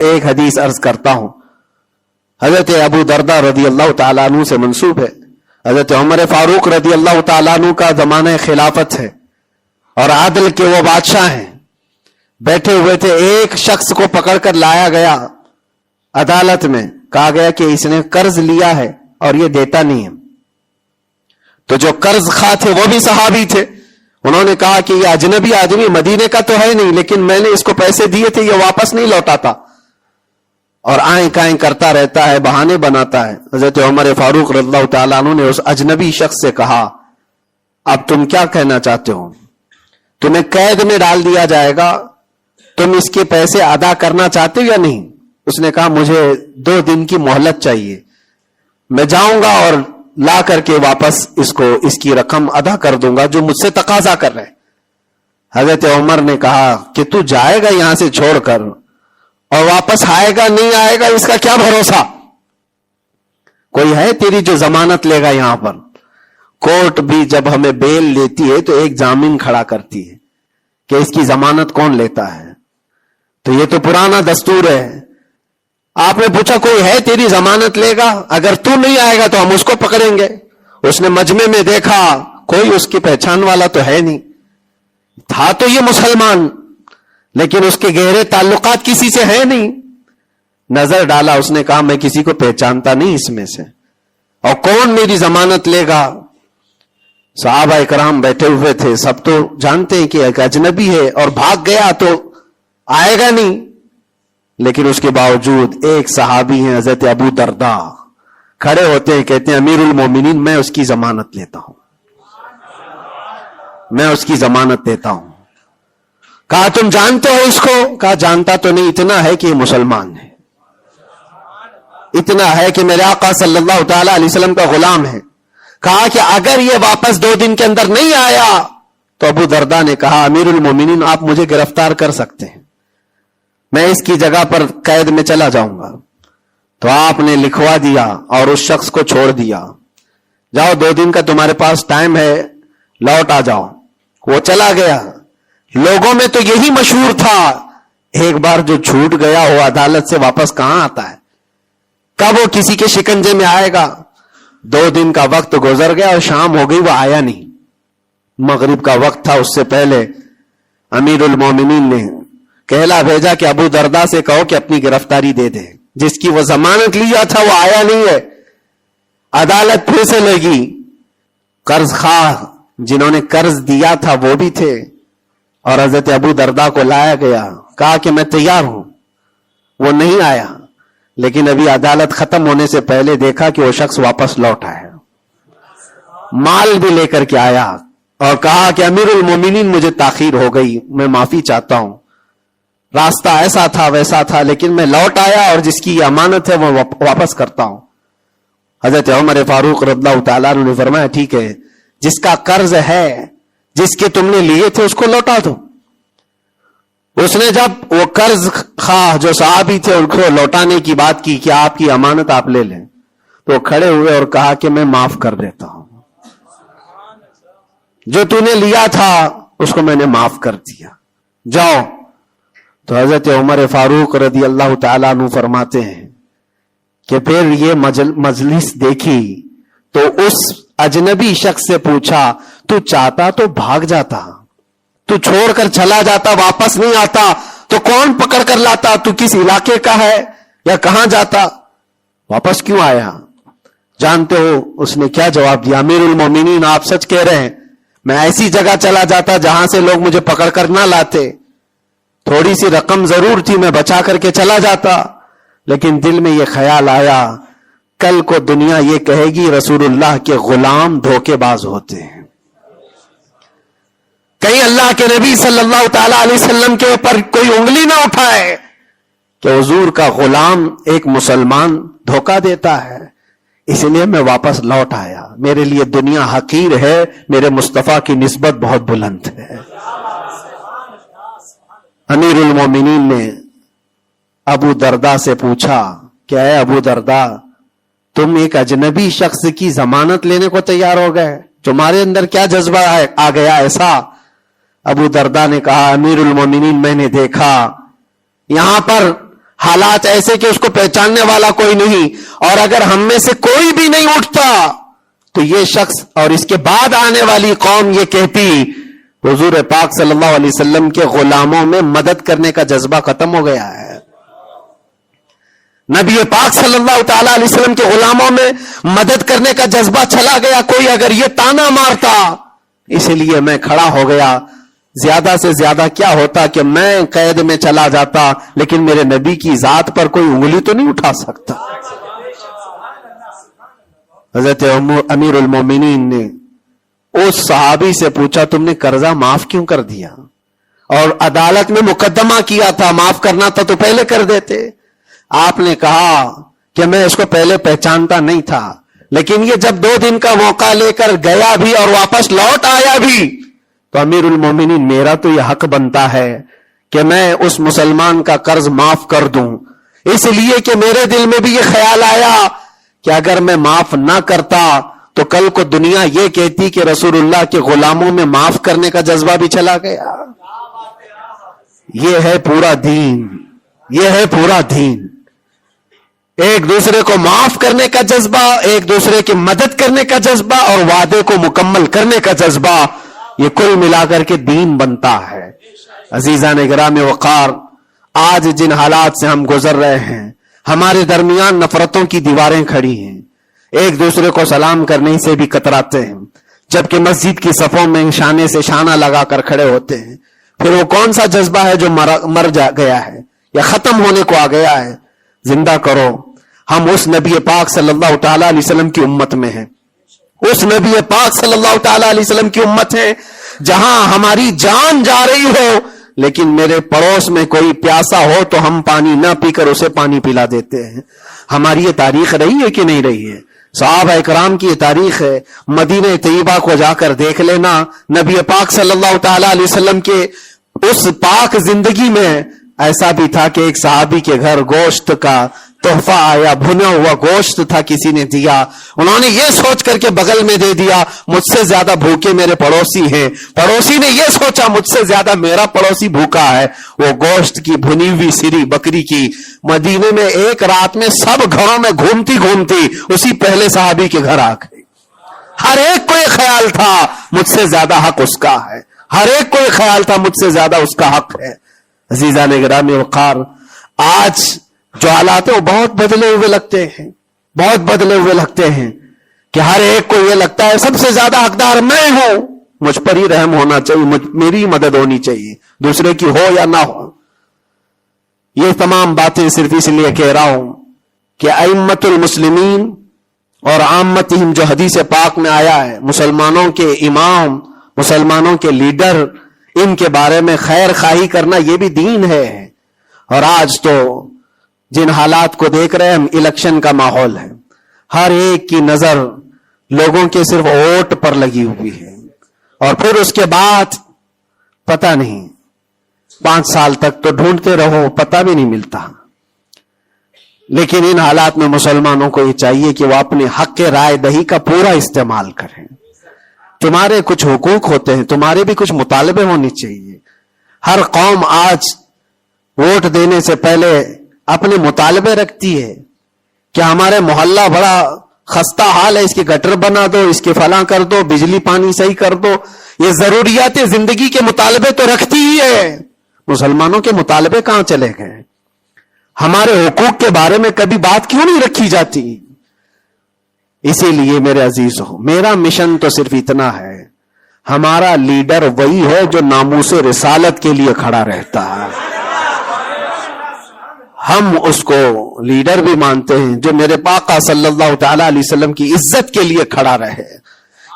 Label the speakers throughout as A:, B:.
A: ایک حدیث عرض کرتا ہوں، حضرت ابو دردہ رضی اللہ تعالیٰ عنہ سے منسوب ہے. حضرت عمر فاروق رضی اللہ تعالیٰ عنہ کا زمانہ خلافت ہے اور عادل کے وہ بادشاہ ہیں. بیٹھے ہوئے تھے، ایک شخص کو پکڑ کر لایا گیا عدالت میں. کہا گیا کہ اس نے قرض لیا ہے اور یہ دیتا نہیں ہے. تو جو قرض خواہ تھے وہ بھی صحابی تھے. انہوں نے کہا کہ یہ اجنبی آدمی مدینے کا تو ہے نہیں، لیکن میں نے اس کو پیسے دیے تھے، یہ واپس نہیں لوٹاتا اور آئیں کائیں کرتا رہتا ہے، بہانے بناتا ہے. حضرت عمر فاروق رضی اللہ تعالیٰ عنہ نے اس اجنبی شخص سے کہا، اب تم کیا کہنا چاہتے ہو؟ تمہیں قید میں ڈال دیا جائے گا، تم اس کے پیسے ادا کرنا چاہتے ہو یا نہیں؟ اس نے کہا مجھے 2 دن کی مہلت چاہیے، میں جاؤں گا اور لا کر کے واپس اس کی رقم ادا کر دوں گا جو مجھ سے تقاضا کر رہے. حضرت عمر نے کہا کہ تو جائے گا یہاں سے چھوڑ کر اور واپس آئے گا نہیں آئے گا، اس کا کیا بھروسہ؟ کوئی ہے تیری جو ضمانت لے گا؟ یہاں پر کورٹ بھی جب ہمیں بیل لیتی ہے تو ایک ضامن کھڑا کرتی ہے کہ اس کی ضمانت کون لیتا ہے. تو یہ تو پرانا دستور ہے. آپ نے پوچھا کوئی ہے تیری ضمانت لے گا؟ اگر تو نہیں آئے گا تو ہم اس کو پکڑیں گے. اس نے مجمع میں دیکھا کوئی اس کی پہچان والا تو ہے نہیں. تھا تو یہ مسلمان لیکن اس کے گہرے تعلقات کسی سے ہے نہیں. نظر ڈالا، اس نے کہا میں کسی کو پہچانتا نہیں اس میں سے، اور کون میری ضمانت لے گا؟ صحابہ اکرام بیٹھے ہوئے تھے، سب تو جانتے ہیں کہ ایک اجنبی ہے اور بھاگ گیا تو آئے گا نہیں. لیکن اس کے باوجود ایک صحابی ہیں حضرت ابو دردہ، کھڑے ہوتے ہیں، کہتے ہیں امیر المومنین میں اس کی ضمانت لیتا ہوں، میں اس کی ضمانت دیتا ہوں. کہا تم جانتے ہو اس کو؟ کہا جانتا تو نہیں، اتنا ہے کہ یہ مسلمان ہے، اتنا ہے کہ میرے آقا صلی اللہ تعالی علیہ وسلم کا غلام ہے. کہا کہ اگر یہ واپس 2 دن کے اندر نہیں آیا تو ابو دردہ نے کہا امیر المومنین آپ مجھے گرفتار کر سکتے ہیں، میں اس کی جگہ پر قید میں چلا جاؤں گا. تو آپ نے لکھوا دیا اور اس شخص کو چھوڑ دیا، جاؤ 2 دن کا تمہارے پاس ٹائم ہے، لوٹ آ جاؤ. وہ چلا گیا. لوگوں میں تو یہی مشہور تھا، ایک بار جو چھوٹ گیا وہ عدالت سے واپس کہاں آتا ہے؟ کب وہ کسی کے شکنجے میں آئے گا؟ 2 دن کا وقت گزر گیا اور شام ہو گئی، وہ آیا نہیں. مغرب کا وقت تھا، اس سے پہلے امیر المومنین نے کہلا بھیجا کہ ابو دردہ سے کہو کہ اپنی گرفتاری دے دے. جس کی وہ ضمانت لیا تھا وہ آیا نہیں ہے. عدالت پھر سے لگی. قرض خواہ جنہوں نے قرض دیا تھا وہ بھی تھے اور حضرت ابو دردہ کو لایا گیا. کہا کہ میں تیار ہوں. وہ نہیں آیا، لیکن ابھی عدالت ختم ہونے سے پہلے دیکھا کہ وہ شخص واپس لوٹ آیا، مال بھی لے کر کے آیا اور کہا کہ امیر المومنین مجھے تاخیر ہو گئی، میں معافی چاہتا ہوں، راستہ ایسا تھا ویسا تھا، لیکن میں لوٹ آیا اور جس کی امانت ہے وہ واپس کرتا ہوں. حضرت عمر فاروق رضی اللہ تعالیٰ عنہ نے فرمایا ٹھیک ہے، جس کا قرض ہے، جس کے تم نے لیے تھے اس کو لوٹا دو. اس نے جب وہ قرض خواہ جو صحابی تھے ان کو لوٹانے کی بات کی کہ آپ کی امانت آپ لے لیں، تو کھڑے ہوئے اور کہا کہ میں معاف کر دیتا ہوں، جو تو نے لیا تھا اس کو میں نے معاف کر دیا، جاؤ. تو حضرت عمر فاروق رضی اللہ تعالیٰ عنہ فرماتے ہیں کہ پھر یہ مجلس دیکھی تو اس اجنبی شخص سے پوچھا تو چاہتا تو بھاگ جاتا، تو چھوڑ کر چلا جاتا، واپس نہیں آتا تو کون پکڑ کر لاتا؟ تو کس علاقے کا ہے یا کہاں جاتا؟ واپس کیوں آیا؟ جانتے ہو اس نے کیا جواب دیا؟ امیر المومنین آپ سچ کہہ رہے ہیں، میں ایسی جگہ چلا جاتا جہاں سے لوگ مجھے پکڑ کر نہ لاتے، تھوڑی سی رقم ضرور تھی، میں بچا کر کے چلا جاتا، لیکن دل میں یہ خیال آیا کل کو دنیا یہ کہے گی رسول اللہ کے غلام دھوکے باز ہوتے ہیں، کہیں اللہ کے نبی صلی اللہ تعالی علیہ وسلم کے اوپر کوئی انگلی نہ اٹھائے کہ حضور کا غلام ایک مسلمان دھوکہ دیتا ہے. اس لیے میں واپس لوٹ آیا. میرے لیے دنیا حقیر ہے، میرے مصطفیٰ کی نسبت بہت بلند ہے. امیر المومنین نے ابو دردہ سے پوچھا کہ اے ابو دردہ، تم ایک اجنبی شخص کی ضمانت لینے کو تیار ہو گئے، تمہارے اندر کیا جذبہ آ گیا ایسا؟ ابو دردہ نے کہا امیر المومنین میں نے دیکھا یہاں پر حالات ایسے کہ اس کو پہچاننے والا کوئی نہیں، اور اگر ہم میں سے کوئی بھی نہیں اٹھتا تو یہ شخص اور اس کے بعد آنے والی قوم یہ کہتی حضور پاک صلی اللہ علیہ وسلم کے غلاموں میں مدد کرنے کا جذبہ ختم ہو گیا ہے، نبی پاک صلی اللہ تعالی علیہ وسلم کے غلاموں میں مدد کرنے کا جذبہ چلا گیا۔ کوئی اگر یہ تانا مارتا اسی لیے میں کھڑا ہو گیا، زیادہ سے زیادہ کیا ہوتا کہ میں قید میں چلا جاتا، لیکن میرے نبی کی ذات پر کوئی انگلی تو نہیں اٹھا سکتا۔ حضرت امیر المومنین نے اس صحابی سے پوچھا تم نے قرضہ معاف کیوں کر دیا؟ اور عدالت میں مقدمہ کیا تھا، معاف کرنا تھا تو پہلے کر دیتے۔ آپ نے کہا کہ میں اس کو پہلے پہچانتا نہیں تھا، لیکن یہ جب 2 دن کا موقع لے کر گیا بھی اور واپس لوٹ آیا بھی تو امیر المومنین میرا تو یہ حق بنتا ہے کہ میں اس مسلمان کا قرض معاف کر دوں، اس لیے کہ میرے دل میں بھی یہ خیال آیا کہ اگر میں معاف نہ کرتا تو کل کو دنیا یہ کہتی کہ رسول اللہ کے غلاموں میں معاف کرنے کا جذبہ بھی چلا گیا۔ یہ ہے پورا دین، یہ ہے پورا دین، ایک دوسرے کو معاف کرنے کا جذبہ، ایک دوسرے کی مدد کرنے کا جذبہ اور وعدے کو مکمل کرنے کا جذبہ، یہ کل ملا کر کے دین بنتا ہے۔ عزیزان گرام وقار، آج جن حالات سے ہم گزر رہے ہیں، ہمارے درمیان نفرتوں کی دیواریں کھڑی ہیں، ایک دوسرے کو سلام کرنے سے بھی کتراتے ہیں، جبکہ مسجد کی صفوں میں شانے سے شانہ لگا کر کھڑے ہوتے ہیں۔ پھر وہ کون سا جذبہ ہے جو مر گیا ہے یا ختم ہونے کو آ گیا ہے؟ زندہ کرو۔ ہم اس نبی پاک صلی اللہ تعالی علیہ وسلم کی امت میں ہیں، اس نبی پاک صلی اللہ تعالی علیہ وسلم کی امت ہے جہاں ہماری جان جا رہی ہو لیکن میرے پڑوس میں کوئی پیاسا ہو تو ہم پانی نہ پی کر اسے پانی پلا دیتے ہیں۔ ہماری یہ تاریخ رہی ہے کہ نہیں رہی ہے؟ صحابہ اکرام کی یہ تاریخ ہے۔ مدینہ طیبہ کو جا کر دیکھ لینا، نبی پاک صلی اللہ تعالی علیہ وسلم کے اس پاک زندگی میں ایسا بھی تھا کہ ایک صحابی کے گھر گوشت کا تحفہ آیا، بھنا ہوا گوشت تھا، کسی نے دیا، انہوں نے یہ سوچ کر کے بغل میں دے دیا مجھ سے زیادہ بھوکے میرے پڑوسی ہیں، پڑوسی نے یہ سوچا مجھ سے زیادہ میرا پڑوسی بھوکا ہے، وہ گوشت کی بھنی ہوئی سری بکری کی مدینے میں ایک رات میں سب گھروں میں گھومتی گھومتی اسی پہلے صحابی کے گھر آ گئی۔ ہر ایک کو یہ خیال تھا مجھ سے زیادہ حق اس کا ہے، ہر ایک کو یہ خیال تھا مجھ سے زیادہ اس کا حق ہے۔ عزیزان گرامی وقار، آج جو حالات ہیں وہ بہت بدلے ہوئے لگتے ہیں، بہت بدلے ہوئے لگتے ہیں کہ ہر ایک کو یہ لگتا ہے سب سے زیادہ حقدار میں ہوں، مجھ پر ہی رحم ہونا چاہیے، میری مدد ہونی چاہیے، دوسرے کی ہو یا نہ ہو۔ یہ تمام باتیں صرف اس لیے کہہ رہا ہوں کہ ائمۃ المسلمین اور عامتہم جو حدیث پاک میں آیا ہے، مسلمانوں کے امام، مسلمانوں کے لیڈر، ان کے بارے میں خیر خواہی کرنا یہ بھی دین ہے۔ اور آج تو جن حالات کو دیکھ رہے ہیں ہم، الیکشن کا ماحول ہے، ہر ایک کی نظر لوگوں کے صرف ووٹ پر لگی ہوئی ہے، اور پھر اس کے بعد پتہ نہیں 5 سال تک تو ڈھونڈتے رہو، پتہ بھی نہیں ملتا۔ لیکن ان حالات میں مسلمانوں کو یہ چاہیے کہ وہ اپنے حق رائے دہی کا پورا استعمال کریں۔ تمہارے کچھ حقوق ہوتے ہیں، تمہارے بھی کچھ مطالبے ہونے چاہیے۔ ہر قوم آج ووٹ دینے سے پہلے اپنے مطالبے رکھتی ہے کہ ہمارے محلہ بڑا خستہ حال ہے، اس کی گٹر بنا دو، اس کے فلاں کر دو، بجلی پانی صحیح کر دو۔ یہ ضروریات زندگی کے مطالبے تو رکھتی ہی ہے، مسلمانوں کے مطالبے کہاں چلے گئے؟ ہمارے حقوق کے بارے میں کبھی بات کیوں نہیں رکھی جاتی؟ اسی لیے میرے عزیزو، میرا مشن تو صرف اتنا ہے، ہمارا لیڈر وہی ہے جو ناموس رسالت کے لیے کھڑا رہتا ہے۔ ہم اس کو لیڈر بھی مانتے ہیں جو میرے آقا صلی اللہ تعالی علیہ وسلم کی عزت کے لیے کھڑا رہے،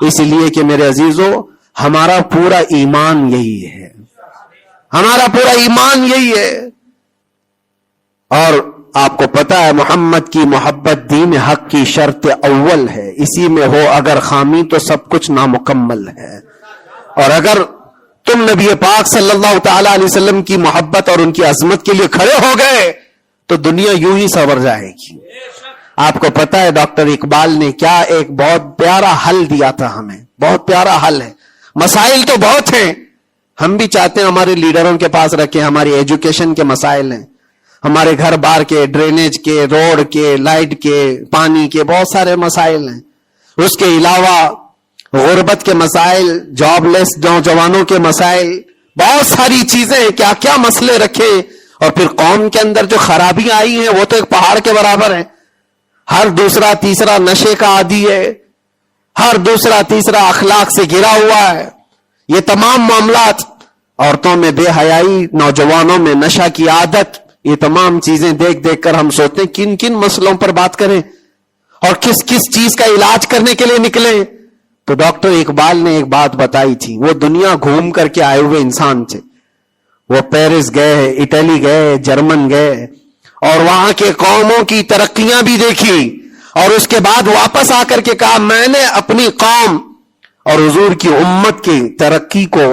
A: اس لیے کہ میرے عزیزو ہمارا پورا ایمان یہی ہے، ہمارا پورا ایمان یہی ہے۔ اور آپ کو پتا ہے محمد کی محبت دین حق کی شرط اول ہے، اسی میں ہو اگر خامی تو سب کچھ نامکمل ہے۔ اور اگر تم نبی پاک صلی اللہ تعالی علیہ وسلم کی محبت اور ان کی عظمت کے لیے کھڑے ہو گئے تو دنیا یوں ہی سنور جائے گی۔ آپ کو پتا ہے ڈاکٹر اقبال نے کیا ایک بہت پیارا حل دیا تھا ہمیں، بہت پیارا حل ہے۔ مسائل تو بہت ہیں، ہم بھی چاہتے ہیں ہمارے لیڈروں کے پاس رکھیں، ہماری ایجوکیشن کے مسائل ہیں، ہمارے گھر بار کے، ڈرینیج کے، روڈ کے، لائٹ کے، پانی کے بہت سارے مسائل ہیں. اس کے علاوہ غربت کے مسائل، جاب لیس نوجوانوں کے مسائل، بہت ساری چیزیں، کیا کیا مسئلے رکھے. اور پھر قوم کے اندر جو خرابیاں آئی ہیں وہ تو ایک پہاڑ کے برابر ہیں. ہر دوسرا تیسرا نشے کا عادی ہے، ہر دوسرا تیسرا اخلاق سے گرا ہوا ہے. یہ تمام معاملات، عورتوں میں بے حیائی، نوجوانوں میں نشہ کی عادت، یہ تمام چیزیں دیکھ دیکھ کر ہم سوچتے ہیں کن کن مسئلوں پر بات کریں اور کس کس چیز کا علاج کرنے کے لیے نکلیں. تو ڈاکٹر اقبال نے ایک بات بتائی تھی. وہ دنیا گھوم کر کے آئے ہوئے انسان تھے. وہ پیرس گئے، اٹلی گئے، جرمن گئے اور وہاں کے قوموں کی ترقیاں بھی دیکھی اور اس کے بعد واپس آ کر کے کہا میں نے اپنی قوم اور حضور کی امت کی ترقی کو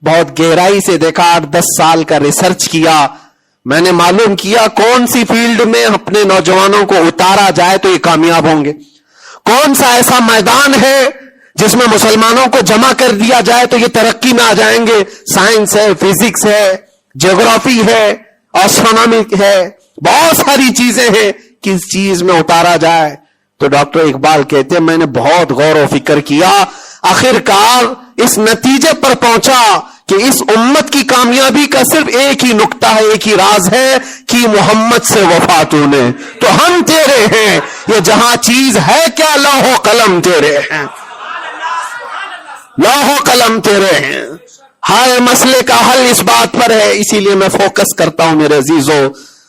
A: بہت گہرائی سے دیکھا. 8-10 سال کا ریسرچ کیا. میں نے معلوم کیا کون سی فیلڈ میں اپنے نوجوانوں کو اتارا جائے تو یہ کامیاب ہوں گے، کون سا ایسا میدان ہے جس میں مسلمانوں کو جمع کر دیا جائے تو یہ ترقی میں آ جائیں گے. سائنس ہے، فزکس ہے، جغرافی ہے، اسٹرونومی ہے، بہت ساری چیزیں ہیں. کس چیز میں اتارا جائے؟ تو ڈاکٹر اقبال کہتے ہیں میں نے بہت غور و فکر کیا، آخرکار اس نتیجے پر پہنچا کہ اس امت کی کامیابی کا صرف ایک ہی نقطہ ہے، ایک ہی راز ہے کہ محمد سے وفا تو نے، تو ہم تیرے ہیں. یہ جہاں چیز ہے کیا، لوح و قلم تیرے ہیں، لوح و قلم تیرے ہیں. ہر مسئلے کا حل اس بات پر ہے. اسی لیے میں فوکس کرتا ہوں میرے عزیزو،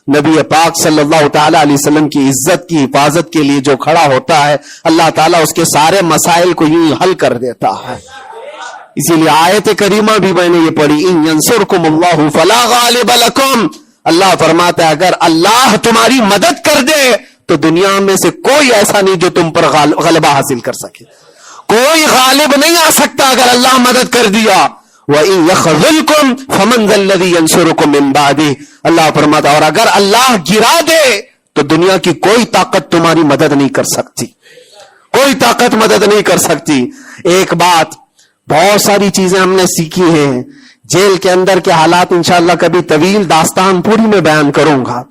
A: نبی پاک صلی اللہ تعالی علیہ وسلم کی عزت کی حفاظت کے لیے جو کھڑا ہوتا ہے اللہ تعالیٰ اس کے سارے مسائل کو یوں حل کر دیتا ہے. اسی لیے آیت کریمہ بھی میں نے یہ پڑھی، ان ینصرکم اللہ فلا غالب لکم. اللہ فرماتا ہے اگر اللہ تمہاری مدد کر دے تو دنیا میں سے کوئی ایسا نہیں جو تم پر غلبہ حاصل کر سکے. کوئی غالب نہیں آ سکتا اگر اللہ مدد کر دیا. وَإِن يَخْذُلْكُمْ فَمَنْ ذَا الَّذِي يَنْصُرُكُمْ مِنْ بَعْدِهِ. اللہ فرماتا اور اگر اللہ گرا دے تو دنیا کی کوئی طاقت تمہاری مدد نہیں کر سکتی، کوئی طاقت مدد نہیں کر سکتی. ایک بات، بہت ساری چیزیں ہم نے سیکھی ہیں. جیل کے اندر کے حالات انشاءاللہ کبھی طویل داستان پوری میں بیان کروں گا.